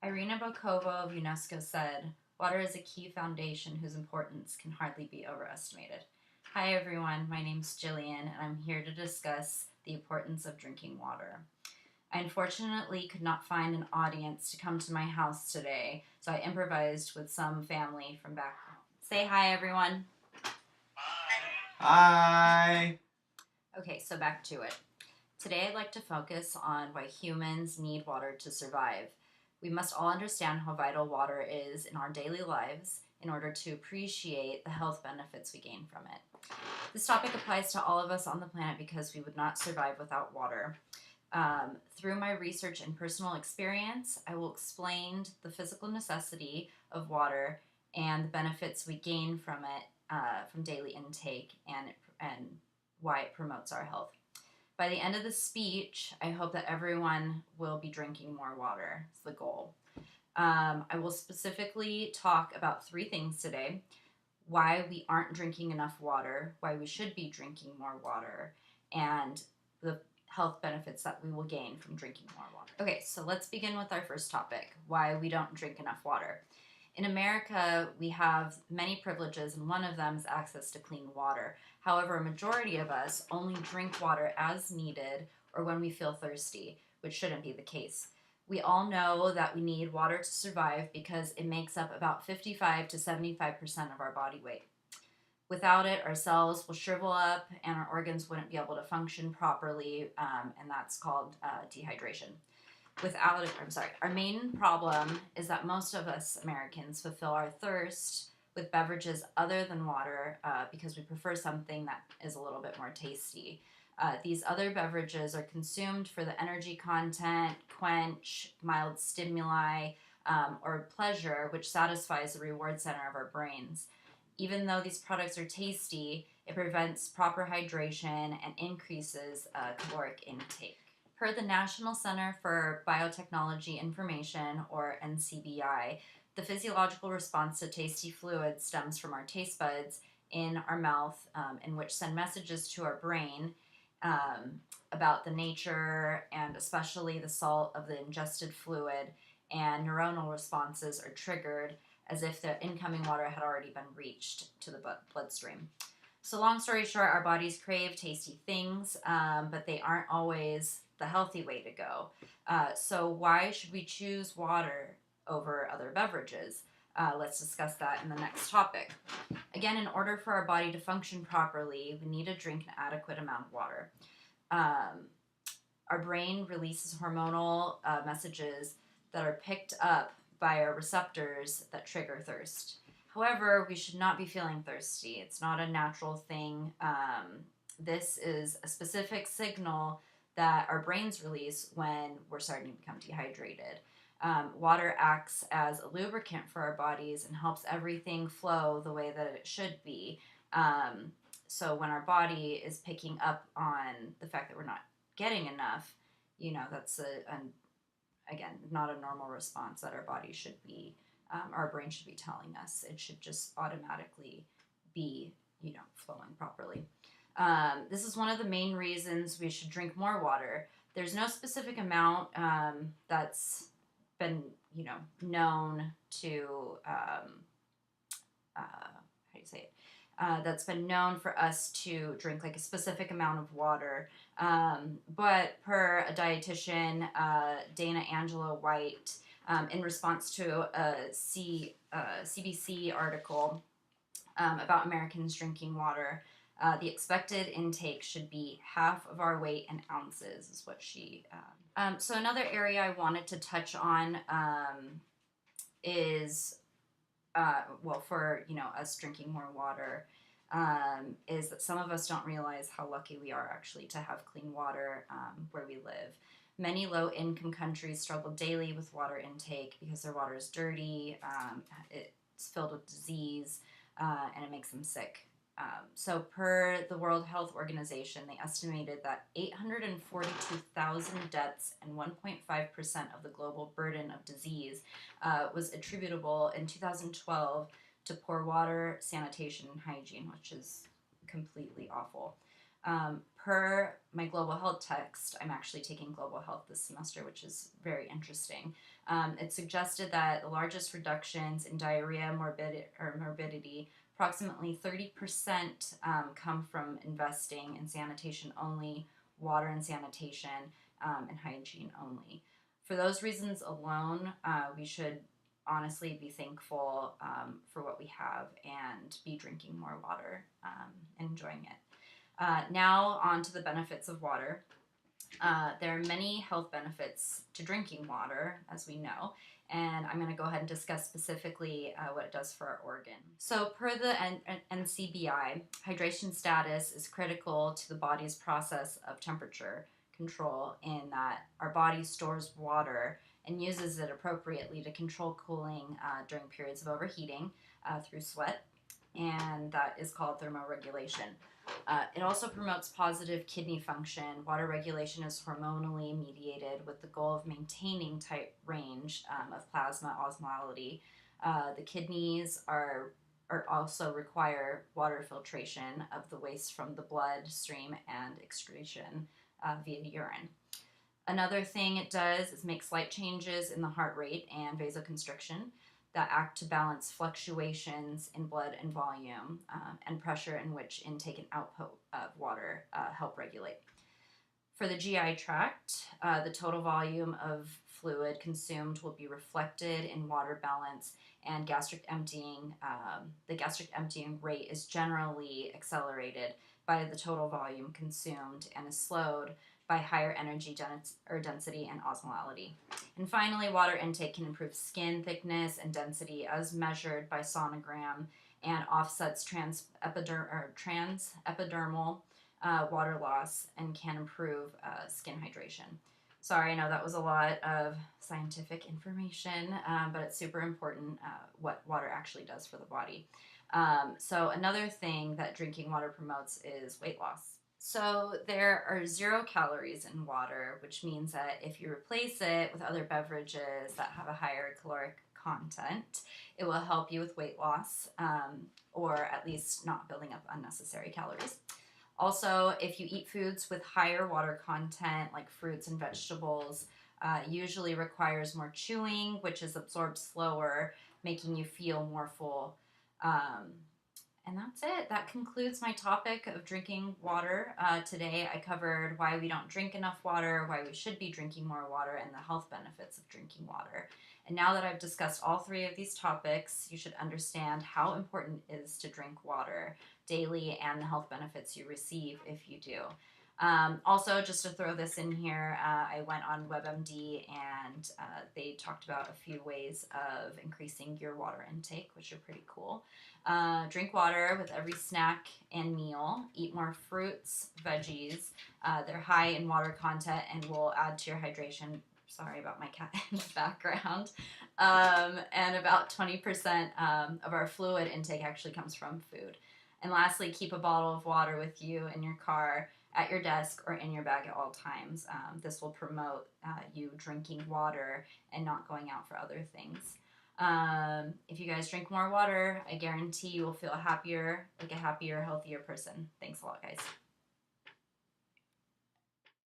Irina Bokova of UNESCO said, "Water is a key foundation whose importance can hardly be overestimated." Hi everyone, my name's Jillian and I'm here to discuss the importance of drinking water. I unfortunately could not find an audience to come to my house today, so I improvised with some family from back home. Say hi everyone. Hi. Okay, so back to it. Today I'd like to focus on why humans need water to survive. We must all understand how vital water is in our daily lives in order to appreciate the health benefits we gain from it. This topic applies to all of us on the planet because we would not survive without water. Through my research and personal experience, I will explain the physical necessity of water and the benefits we gain from it from daily intake and why it promotes our health. By the end of the speech, I hope that everyone will be drinking more water. It's the goal. I will specifically talk about three things today: why we aren't drinking enough water, why we should be drinking more water, and the health benefits that we will gain from drinking more water. Okay, so let's begin with our first topic: why we don't drink enough water. In America, we have many privileges, and one of them is access to clean water. However, a majority of us only drink water as needed or when we feel thirsty, which shouldn't be the case. We all know that we need water to survive because it makes up about 55 to 75% of our body weight. Without it, our cells will shrivel up and our organs wouldn't be able to function properly, and that's called dehydration. Our main problem is that most of us Americans fulfill our thirst with beverages other than water because we prefer something that is a little bit more tasty. These other beverages are consumed for the energy content, quench, mild stimuli, or pleasure, which satisfies the reward center of our brains. Even though these products are tasty, it prevents proper hydration and increases caloric intake. Per the National Center for Biotechnology Information, or NCBI, the physiological response to tasty fluids stems from our taste buds in our mouth, in which send messages to our brain about the nature and especially the salt of the ingested fluid, and neuronal responses are triggered as if the incoming water had already been reached to the bloodstream. So, long story short, our bodies crave tasty things, but they aren't always the healthy way to go. So, why should we choose water over other beverages? Let's discuss that in the next topic. Again, in order for our body to function properly, we need to drink an adequate amount of water. Our brain releases hormonal messages that are picked up by our receptors that trigger thirst. However, we should not be feeling thirsty. It's not a natural thing. This is a specific signal that our brains release when we're starting to become dehydrated. Water acts as a lubricant for our bodies and helps everything flow the way that it should be. So when our body is picking up on the fact that we're not getting enough, that's again, not a normal response that our body should be, our brain should be telling us. It should just automatically be, flowing properly. This is one of the main reasons we should drink more water. There's no specific amount that's been, known to, how do you say it? That's been known for us to drink like a specific amount of water. But per a dietitian, Dana Angela White, in response to a CBC article about Americans drinking water, the expected intake should be half of our weight in ounces, is what she. So another area I wanted to touch on is for us drinking more water, is that some of us don't realize how lucky we are actually to have clean water where we live. Many low-income countries struggle daily with water intake because their water is dirty, it's filled with disease, and it makes them sick. So per the World Health Organization, they estimated that 842,000 deaths and 1.5% of the global burden of disease was attributable in 2012 to poor water, sanitation, and hygiene, which is completely awful. per my global health text, I'm actually taking global health this semester, which is very interesting. It suggested that the largest reductions in diarrhea morbidity, approximately 30%, come from investing in sanitation only, water and sanitation, and hygiene only. For those reasons alone, we should honestly be thankful for what we have and be drinking more water and enjoying it. Now, on to the benefits of water. There are many health benefits to drinking water, as we know, and I'm going to go ahead and discuss specifically what it does for our organ. So, per the NCBI, hydration status is critical to the body's process of temperature control, in that our body stores water and uses it appropriately to control cooling during periods of overheating through sweat, and that is called thermoregulation. It also promotes positive kidney function. Water regulation is hormonally mediated with the goal of maintaining tight range of plasma osmolality. The kidneys are also require water filtration of the waste from the blood stream and excretion via urine. Another thing it does is make slight changes in the heart rate and vasoconstriction that act to balance fluctuations in blood and volume and pressure, in which intake and output of water help regulate. For the GI tract, the total volume of fluid consumed will be reflected in water balance and gastric emptying. The gastric emptying rate is generally accelerated by the total volume consumed and is slowed by higher energy density and osmolality. And finally, water intake can improve skin thickness and density as measured by sonogram, and offsets transepidermal water loss, and can improve skin hydration. Sorry, I know that was a lot of scientific information, but it's super important what water actually does for the body. So another thing that drinking water promotes is weight loss. So there are 0 calories in water, which means that if you replace it with other beverages that have a higher caloric content, it will help you with weight loss, or at least not building up unnecessary calories. Also, if you eat foods with higher water content, like fruits and vegetables, usually requires more chewing, which is absorbed slower, making you feel more full. And that's it. That concludes my topic of drinking water. Today I covered why we don't drink enough water, why we should be drinking more water, and the health benefits of drinking water. And now that I've discussed all 3 of these topics, you should understand how important it is to drink water daily and the health benefits you receive if you do. Also, just to throw this in here, I went on WebMD, and they talked about a few ways of increasing your water intake, which are pretty cool. Drink water with every snack and meal. Eat more fruits, veggies. They're high in water content and will add to your hydration. Sorry about my cat in the background. And about 20% of our fluid intake actually comes from food. And lastly, keep a bottle of water with you in your car, at your desk, or in your bag at all times. This will promote you drinking water and not going out for other things. If you guys drink more water, I guarantee you will feel happier, like a happier, healthier person. Thanks a lot, guys.